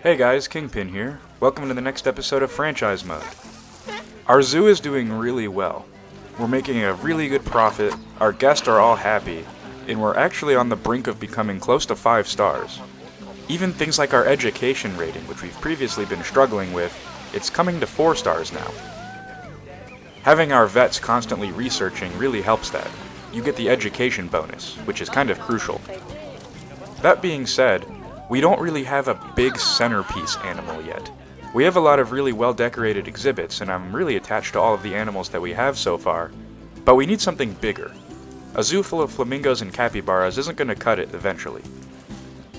Hey guys, Kingpin here. Welcome to the next episode of Franchise Mode. Our zoo is doing really well. We're making a really good profit, our guests are all happy, and we're actually on the brink of becoming close to 5 stars. Even things like our education rating, which we've previously been struggling with, it's coming to 4 stars now. Having our vets constantly researching really helps that. You get the education bonus, which is kind of crucial. That being said, we don't really have a big centerpiece animal yet. We have a lot of really well-decorated exhibits, and I'm really attached to all of the animals that we have so far, but we need something bigger. A zoo full of flamingos and capybaras isn't going to cut it eventually.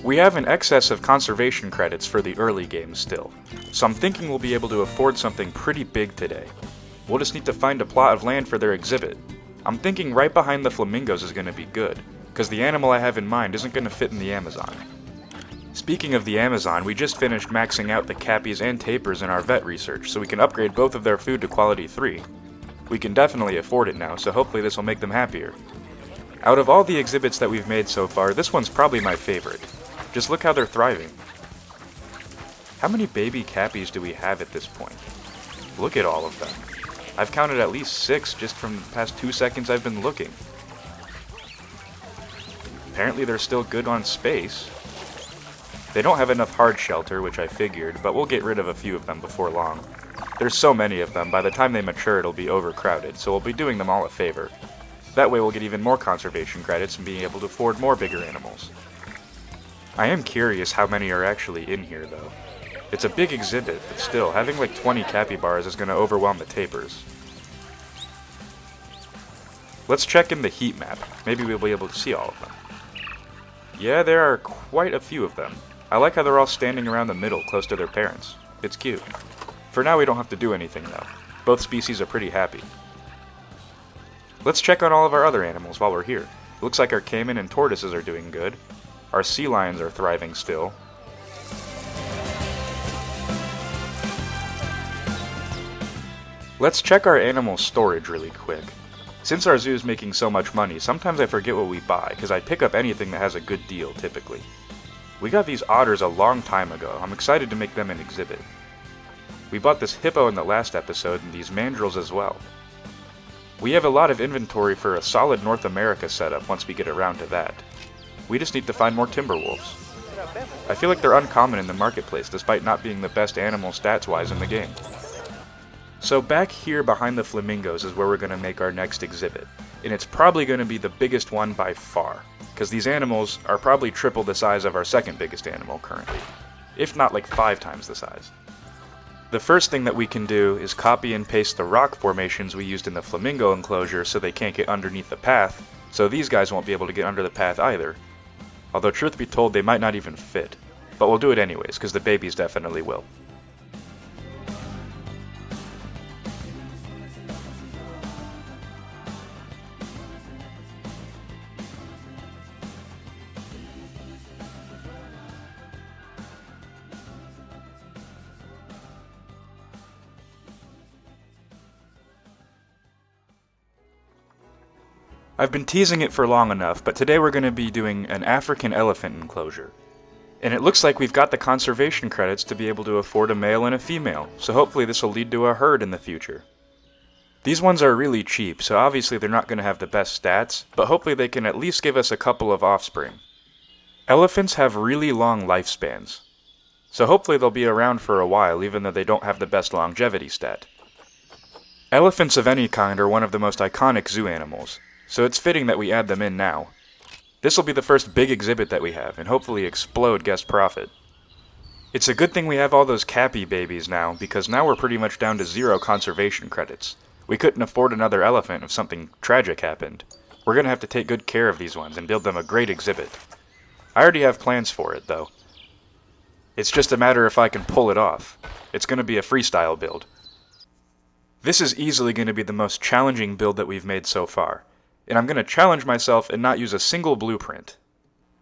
We have an excess of conservation credits for the early games still, so I'm thinking we'll be able to afford something pretty big today. We'll just need to find a plot of land for their exhibit. I'm thinking right behind the flamingos is going to be good, because the animal I have in mind isn't going to fit in the Amazon. Speaking of the Amazon, we just finished maxing out the cappies and tapirs in our vet research, so we can upgrade both of their food to quality 3. We can definitely afford it now, so hopefully this will make them happier. Out of all the exhibits that we've made so far, this one's probably my favorite. Just look how they're thriving. How many baby cappies do we have at this point? Look at all of them. I've counted at least 6 just from the past 2 seconds I've been looking. Apparently they're still good on space. They don't have enough hard shelter, which I figured, but we'll get rid of a few of them before long. There's so many of them, by the time they mature it'll be overcrowded, so we'll be doing them all a favor. That way we'll get even more conservation credits and being able to afford more bigger animals. I am curious how many are actually in here though. It's a big exhibit, but still, having like 20 capybaras is going to overwhelm the tapirs. Let's check in the heat map. Maybe we'll be able to see all of them. Yeah, there are quite a few of them. I like how they're all standing around the middle, close to their parents. It's cute. For now we don't have to do anything though. Both species are pretty happy. Let's check on all of our other animals while we're here. It looks like our caiman and tortoises are doing good. Our sea lions are thriving still. Let's check our animal storage really quick. Since our zoo is making so much money, sometimes I forget what we buy, because I pick up anything that has a good deal, typically. We got these otters a long time ago. I'm excited to make them an exhibit. We bought this hippo in the last episode, and these mandrills as well. We have a lot of inventory for a solid North America setup once we get around to that. We just need to find more timber wolves. I feel like they're uncommon in the marketplace, despite not being the best animal stats-wise in the game. So back here behind the flamingos is where we're going to make our next exhibit, and it's probably going to be the biggest one by far, because these animals are probably triple the size of our second biggest animal currently, if not like 5 times the size. The first thing that we can do is copy and paste the rock formations we used in the flamingo enclosure so they can't get underneath the path, so these guys won't be able to get under the path either, although truth be told they might not even fit, but we'll do it anyways because the babies definitely will. I've been teasing it for long enough, but today we're going to be doing an African elephant enclosure. And it looks like we've got the conservation credits to be able to afford a male and a female, so hopefully this will lead to a herd in the future. These ones are really cheap, so obviously they're not going to have the best stats, but hopefully they can at least give us a couple of offspring. Elephants have really long lifespans, so hopefully they'll be around for a while even though they don't have the best longevity stat. Elephants of any kind are one of the most iconic zoo animals, so it's fitting that we add them in now. This will be the first big exhibit that we have, and hopefully explode guest profit. It's a good thing we have all those cappy babies now, because now we're pretty much down to 0 conservation credits. We couldn't afford another elephant if something tragic happened. We're going to have to take good care of these ones and build them a great exhibit. I already have plans for it, though. It's just a matter if I can pull it off. It's going to be a freestyle build. This is easily going to be the most challenging build that we've made so far. And I'm going to challenge myself and not use a single blueprint.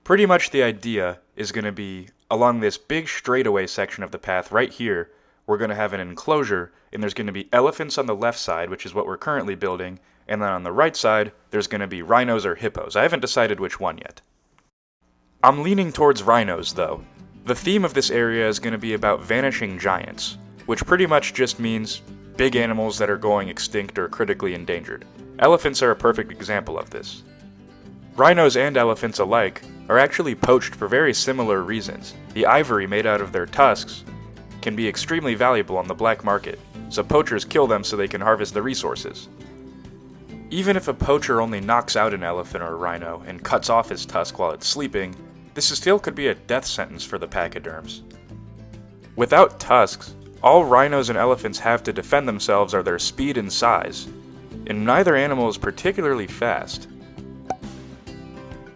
Pretty much the idea is going to be along this big straightaway section of the path right here, we're going to have an enclosure, and there's going to be elephants on the left side, which is what we're currently building, and then on the right side, there's going to be rhinos or hippos. I haven't decided which one yet. I'm leaning towards rhinos, though. The theme of this area is going to be about vanishing giants, which pretty much just means big animals that are going extinct or critically endangered. Elephants are a perfect example of this. Rhinos and elephants alike are actually poached for very similar reasons. The ivory made out of their tusks can be extremely valuable on the black market, so poachers kill them so they can harvest the resources. Even if a poacher only knocks out an elephant or a rhino and cuts off his tusk while it's sleeping, this still could be a death sentence for the pachyderms. Without tusks, all rhinos and elephants have to defend themselves are their speed and size, and neither animal is particularly fast.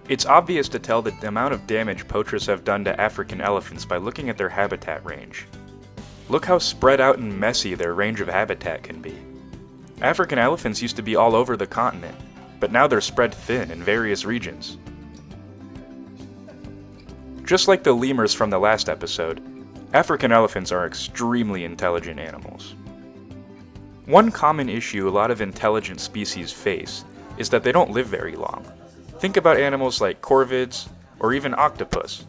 It's obvious to tell the amount of damage poachers have done to African elephants by looking at their habitat range. Look how spread out and messy their range of habitat can be. African elephants used to be all over the continent, but now they're spread thin in various regions. Just like the lemurs from the last episode, African elephants are extremely intelligent animals. One common issue a lot of intelligent species face is that they don't live very long. Think about animals like corvids or even octopus.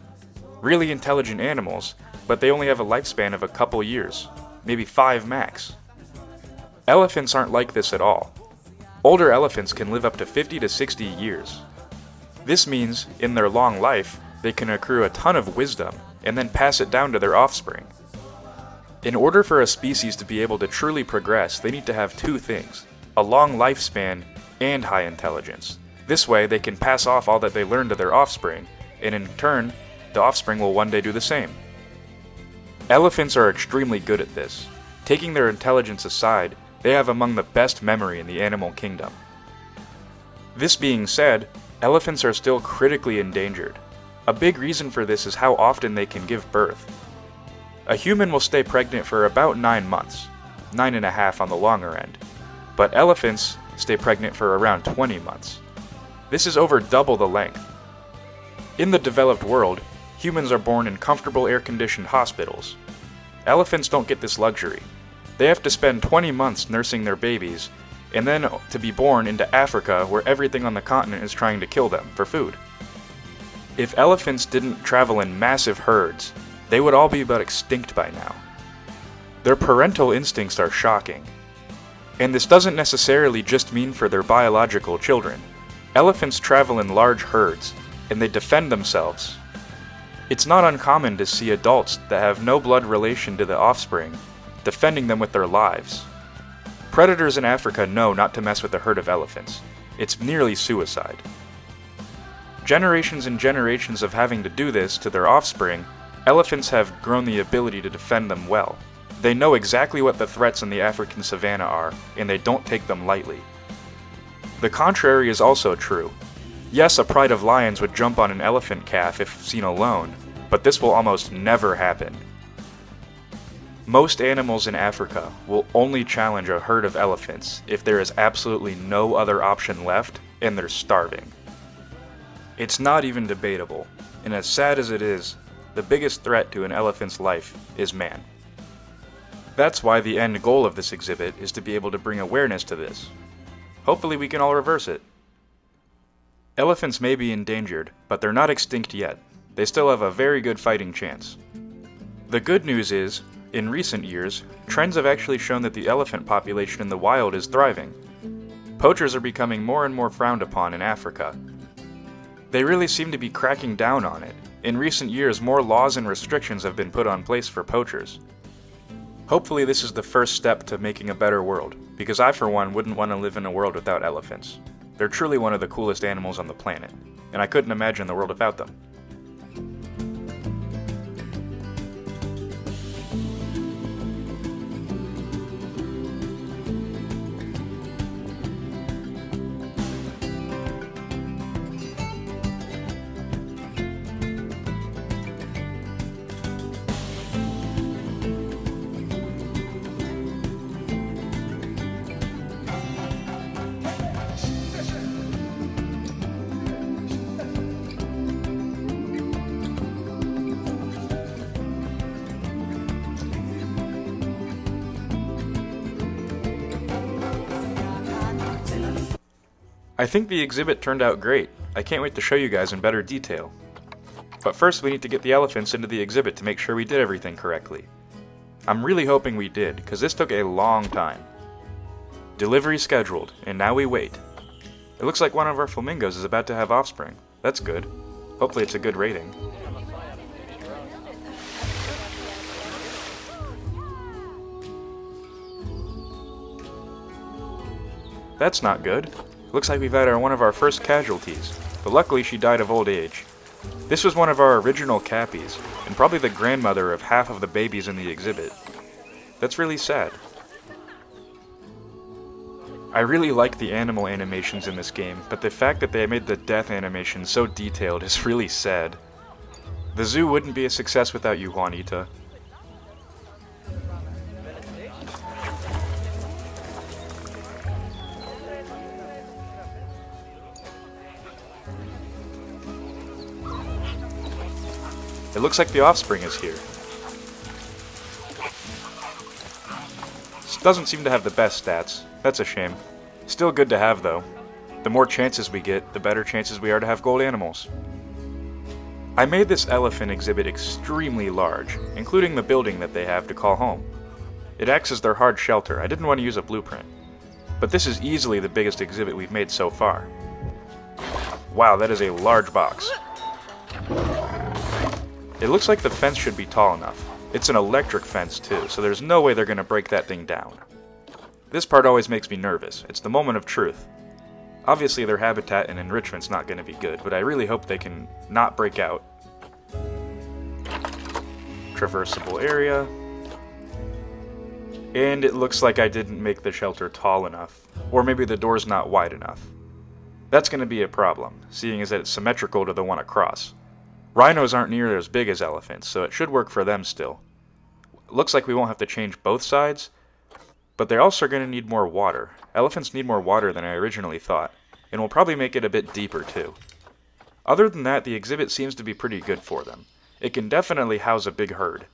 Really intelligent animals, but they only have a lifespan of a couple years, maybe 5 max. Elephants aren't like this at all. Older elephants can live up to 50 to 60 years. This means, in their long life, they can accrue a ton of wisdom and then pass it down to their offspring. In order for a species to be able to truly progress, they need to have 2 things: a long lifespan and high intelligence. This way, they can pass off all that they learn to their offspring, and in turn, the offspring will one day do the same. Elephants are extremely good at this. Taking their intelligence aside, they have among the best memory in the animal kingdom. This being said, elephants are still critically endangered. A big reason for this is how often they can give birth. A human will stay pregnant for about 9 months, 9.5 on the longer end, but elephants stay pregnant for around 20 months. This is over double the length. In the developed world, humans are born in comfortable air-conditioned hospitals. Elephants don't get this luxury. They have to spend 20 months nursing their babies, and then to be born into Africa where everything on the continent is trying to kill them for food. If elephants didn't travel in massive herds, they would all be about extinct by now. Their parental instincts are shocking. And this doesn't necessarily just mean for their biological children. Elephants travel in large herds, and they defend themselves. It's not uncommon to see adults that have no blood relation to the offspring defending them with their lives. Predators in Africa know not to mess with a herd of elephants. It's nearly suicide. Generations and generations of having to do this to their offspring, elephants have grown the ability to defend them well. They know exactly what the threats in the African savanna are, and they don't take them lightly. The contrary is also true. Yes, a pride of lions would jump on an elephant calf if seen alone, but this will almost never happen. Most animals in Africa will only challenge a herd of elephants if there is absolutely no other option left and they're starving. It's not even debatable, and as sad as it is, the biggest threat to an elephant's life is man. That's why the end goal of this exhibit is to be able to bring awareness to this. Hopefully we can all reverse it. Elephants may be endangered, but they're not extinct yet. They still have a very good fighting chance. The good news is, in recent years, trends have actually shown that the elephant population in the wild is thriving. Poachers are becoming more and more frowned upon in Africa. They really seem to be cracking down on it. In recent years, more laws and restrictions have been put on place for poachers. Hopefully this is the first step to making a better world, because I for one wouldn't want to live in a world without elephants. They're truly one of the coolest animals on the planet, and I couldn't imagine the world without them. I think the exhibit turned out great. I can't wait to show you guys in better detail. But first we need to get the elephants into the exhibit to make sure we did everything correctly. I'm really hoping we did, because this took a long time. Delivery scheduled, and now we wait. It looks like one of our flamingos is about to have offspring. That's good. Hopefully it's a good rating. That's not good. Looks like we've had one of our first casualties, but luckily she died of old age. This was one of our original cappies, and probably the grandmother of half of the babies in the exhibit. That's really sad. I really like the animal animations in this game, but the fact that they made the death animation so detailed is really sad. The zoo wouldn't be a success without you, Juanita. It looks like the offspring is here. Doesn't seem to have the best stats. That's a shame. Still good to have, though. The more chances we get, the better chances we are to have gold animals. I made this elephant exhibit extremely large, including the building that they have to call home. It acts as their hard shelter. I didn't want to use a blueprint. But this is easily the biggest exhibit we've made so far. Wow, that is a large box. It looks like the fence should be tall enough. It's an electric fence too, so there's no way they're going to break that thing down. This part always makes me nervous. It's the moment of truth. Obviously their habitat and enrichment's not going to be good, but I really hope they can not break out. Traversable area. And it looks like I didn't make the shelter tall enough. Or maybe the door's not wide enough. That's going to be a problem, seeing as that it's symmetrical to the one across. Rhinos aren't nearly as big as elephants, so it should work for them still. Looks like we won't have to change both sides, but they're also going to need more water. Elephants need more water than I originally thought, and we'll probably make it a bit deeper too. Other than that, the exhibit seems to be pretty good for them. It can definitely house a big herd.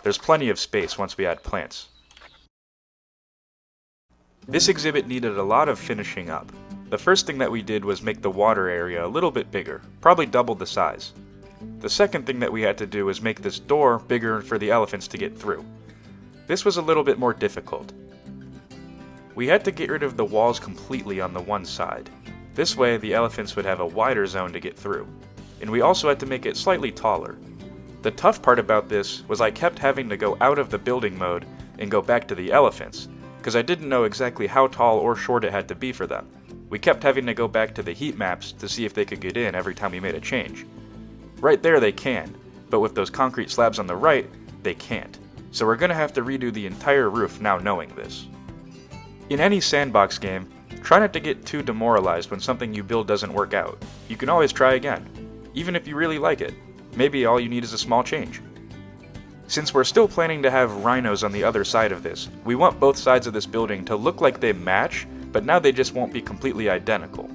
There's plenty of space once we add plants. This exhibit needed a lot of finishing up. The first thing that we did was make the water area a little bit bigger, probably double the size. The second thing that we had to do was make this door bigger for the elephants to get through. This was a little bit more difficult. We had to get rid of the walls completely on the one side. This way the elephants would have a wider zone to get through. And we also had to make it slightly taller. The tough part about this was I kept having to go out of the building mode and go back to the elephants, because I didn't know exactly how tall or short it had to be for them. We kept having to go back to the heat maps to see if they could get in every time we made a change. Right there they can, but with those concrete slabs on the right, they can't. So we're going to have to redo the entire roof now knowing this. In any sandbox game, try not to get too demoralized when something you build doesn't work out. You can always try again, even if you really like it. Maybe all you need is a small change. Since we're still planning to have rhinos on the other side of this, we want both sides of this building to look like they match, but now they just won't be completely identical.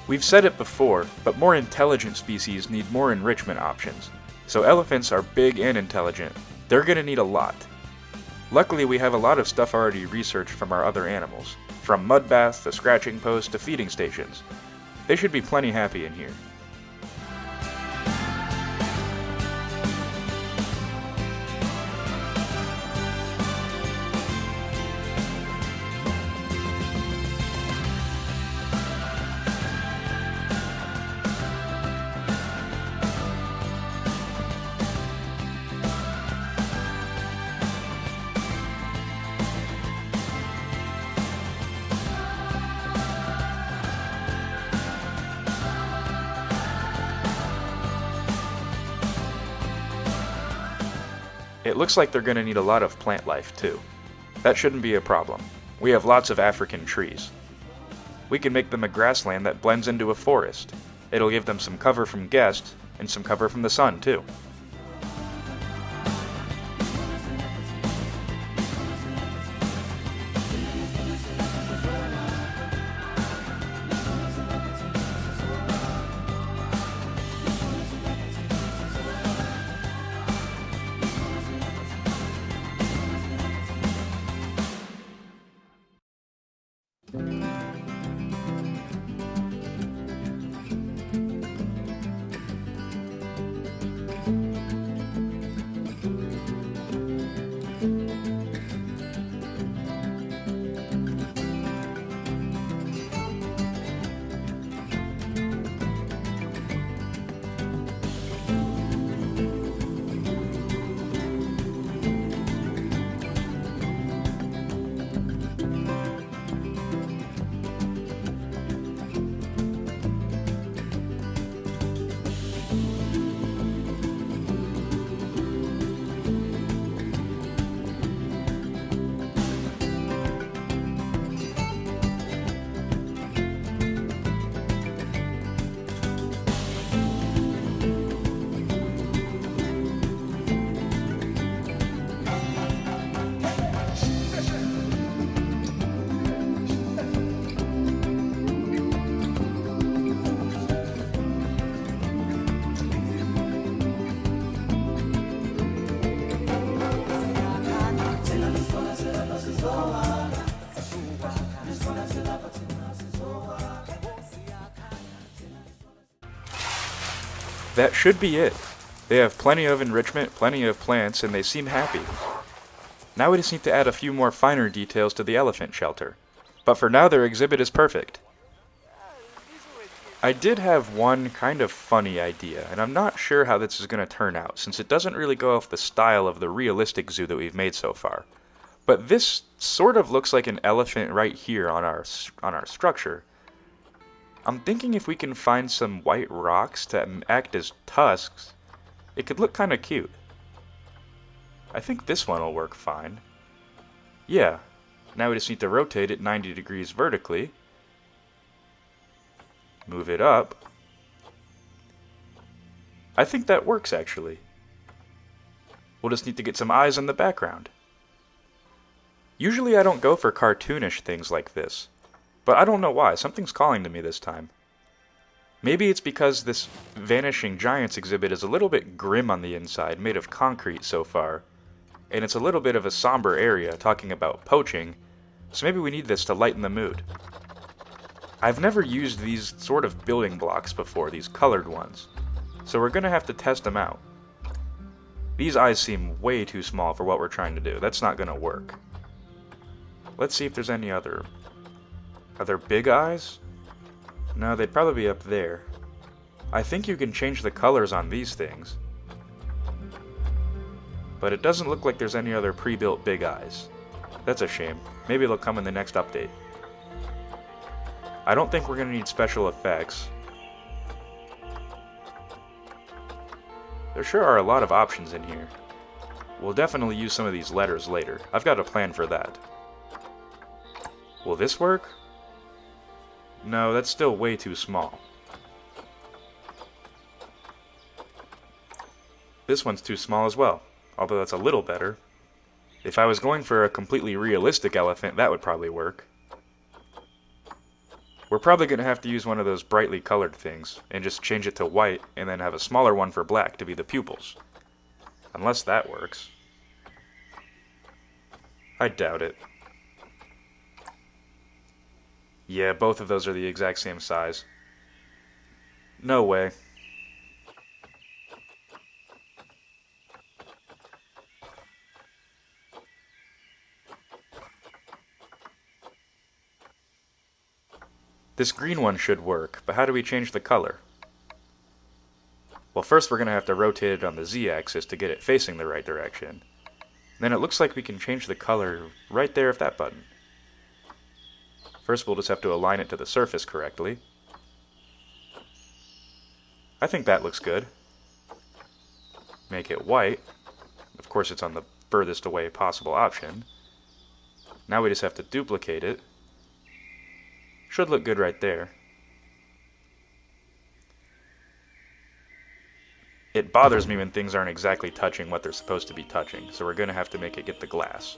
We've said it before, but more intelligent species need more enrichment options. So elephants are big and intelligent. They're gonna need a lot. Luckily, we have a lot of stuff already researched from our other animals, from mud baths to scratching posts to feeding stations. They should be plenty happy in here. It looks like they're going to need a lot of plant life too. That shouldn't be a problem. We have lots of African trees. We can make them a grassland that blends into a forest. It'll give them some cover from guests and some cover from the sun too. That should be it. They have plenty of enrichment, plenty of plants, and they seem happy. Now we just need to add a few more finer details to the elephant shelter. But for now their exhibit is perfect. I did have one kind of funny idea, and I'm not sure how this is going to turn out, since it doesn't really go off the style of the realistic zoo that we've made so far. But this sort of looks like an elephant right here on our structure. I'm thinking if we can find some white rocks to act as tusks, it could look kind of cute. I think this one will work fine. Yeah, now we just need to rotate it 90 degrees vertically. Move it up. I think that works actually. We'll just need to get some eyes in the background. Usually I don't go for cartoonish things like this, but I don't know why, something's calling to me this time. Maybe it's because this Vanishing Giants exhibit is a little bit grim on the inside, made of concrete so far, and it's a little bit of a somber area talking about poaching, so maybe we need this to lighten the mood. I've never used these sort of building blocks before, these colored ones, so we're going to have to test them out. These eyes seem way too small for what we're trying to do. That's not going to work. Let's see if there's any other... Are there big eyes? No, they'd probably be up there. I think you can change the colors on these things. But it doesn't look like there's any other pre-built big eyes. That's a shame. Maybe they'll come in the next update. I don't think we're going to need special effects. There sure are a lot of options in here. We'll definitely use some of these letters later. I've got a plan for that. Will this work? No, that's still way too small. This one's too small as well, although that's a little better. If I was going for a completely realistic elephant, that would probably work. We're probably going to have to use one of those brightly colored things, and just change it to white, and then have a smaller one for black to be the pupils. Unless that works. I doubt it. Yeah, both of those are the exact same size. No way. This green one should work, but how do we change the color? Well, first we're going to have to rotate it on the Z-axis to get it facing the right direction. Then it looks like we can change the color right there with that button. First we'll just have to align it to the surface correctly. I think that looks good. Make it white. Of course, it's on the furthest away possible option. Now we just have to duplicate it. Should look good right there. It bothers me when things aren't exactly touching what they're supposed to be touching, so we're going to have to make it get the glass.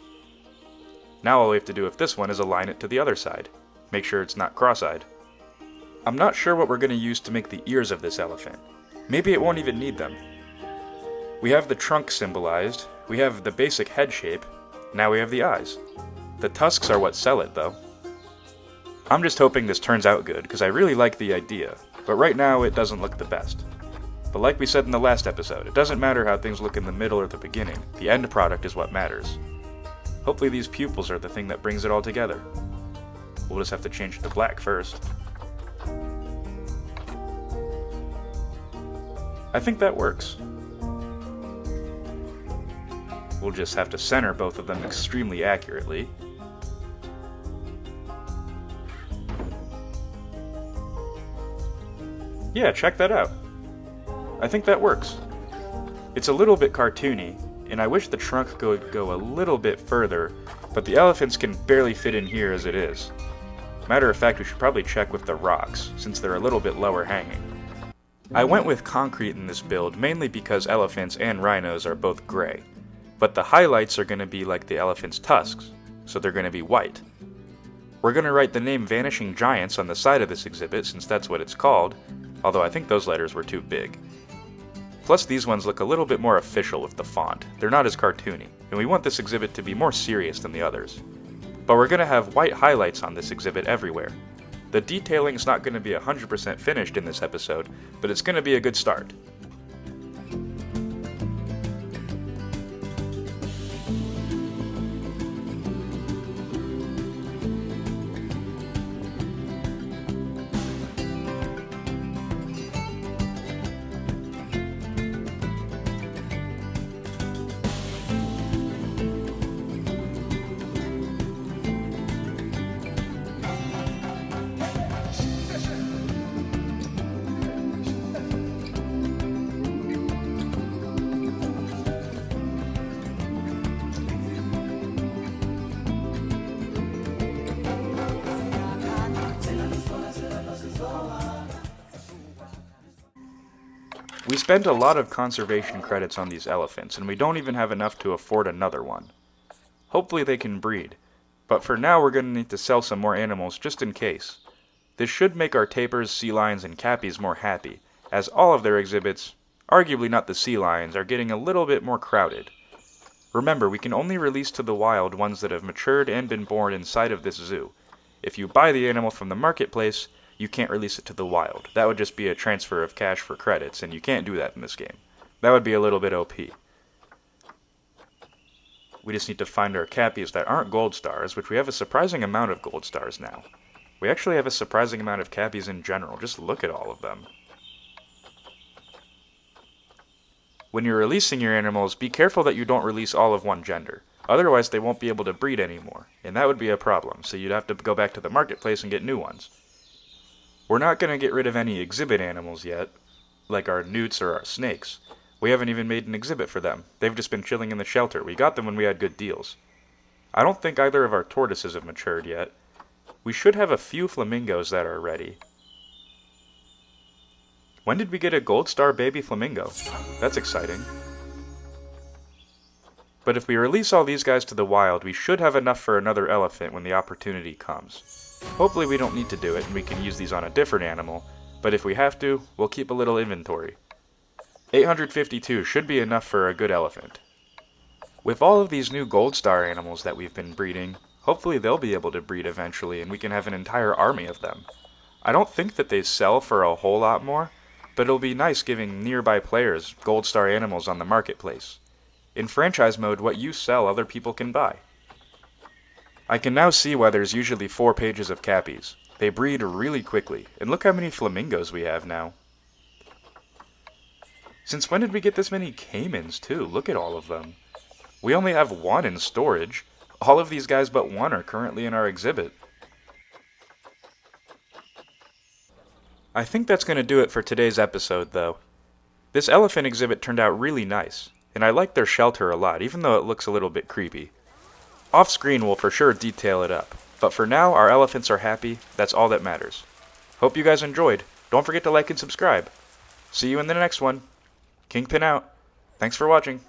Now all we have to do with this one is align it to the other side. Make sure it's not cross-eyed. I'm not sure what we're going to use to make the ears of this elephant. Maybe it won't even need them. We have the trunk symbolized, we have the basic head shape, now we have the eyes. The tusks are what sell it, though. I'm just hoping this turns out good, because I really like the idea, but right now it doesn't look the best. But like we said in the last episode, it doesn't matter how things look in the middle or the beginning, the end product is what matters. Hopefully these pupils are the thing that brings it all together. We'll just have to change it to black first. I think that works. We'll just have to center both of them extremely accurately. Yeah, check that out. I think that works. It's a little bit cartoony, and I wish the trunk could go a little bit further, but the elephants can barely fit in here as it is. Matter of fact, we should probably check with the rocks, since they're a little bit lower hanging. I went with concrete in this build mainly because elephants and rhinos are both gray, but the highlights are going to be like the elephant's tusks, so they're going to be white. We're going to write the name Vanishing Giants on the side of this exhibit since that's what it's called, although I think those letters were too big. Plus these ones look a little bit more official with the font, they're not as cartoony, and we want this exhibit to be more serious than the others. But we're going to have white highlights on this exhibit everywhere. The detailing's not going to be 100% finished in this episode, but it's going to be a good start. We spent a lot of conservation credits on these elephants, and we don't even have enough to afford another one. Hopefully they can breed, but for now we're going to need to sell some more animals just in case. This should make our tapirs, sea lions, and cappies more happy, as all of their exhibits, arguably not the sea lions, are getting a little bit more crowded. Remember, we can only release to the wild ones that have matured and been born inside of this zoo. If you buy the animal from the marketplace, you can't release it to the wild. That would just be a transfer of cash for credits, and you can't do that in this game. That would be a little bit OP. We just need to find our cappies that aren't gold stars, which we have a surprising amount of gold stars now. We actually have a surprising amount of cappies in general. Just look at all of them. When you're releasing your animals, be careful that you don't release all of one gender. Otherwise, they won't be able to breed anymore, and that would be a problem, so you'd have to go back to the marketplace and get new ones. We're not going to get rid of any exhibit animals yet, like our newts or our snakes. We haven't even made an exhibit for them. They've just been chilling in the shelter. We got them when we had good deals. I don't think either of our tortoises have matured yet. We should have a few flamingos that are ready. When did we get a gold star baby flamingo? That's exciting. But if we release all these guys to the wild, we should have enough for another elephant when the opportunity comes. Hopefully we don't need to do it and we can use these on a different animal, but if we have to, we'll keep a little inventory. 852 should be enough for a good elephant. With all of these new gold star animals that we've been breeding, hopefully they'll be able to breed eventually and we can have an entire army of them. I don't think that they sell for a whole lot more, but it'll be nice giving nearby players gold star animals on the marketplace. In franchise mode, what you sell other people can buy. I can now see why there's usually 4 pages of cappies. They breed really quickly, and look how many flamingos we have now. Since when did we get this many caimans too? Look at all of them. We only have 1 in storage. All of these guys but 1 are currently in our exhibit. I think that's going to do it for today's episode though. This elephant exhibit turned out really nice. and I like their shelter a lot, even though it looks a little bit creepy. Off screen we'll for sure detail it up, but for now our elephants are happy, that's all that matters. Hope you guys enjoyed. Don't forget to like and subscribe. See you in the next one. Kingpin out. Thanks for watching.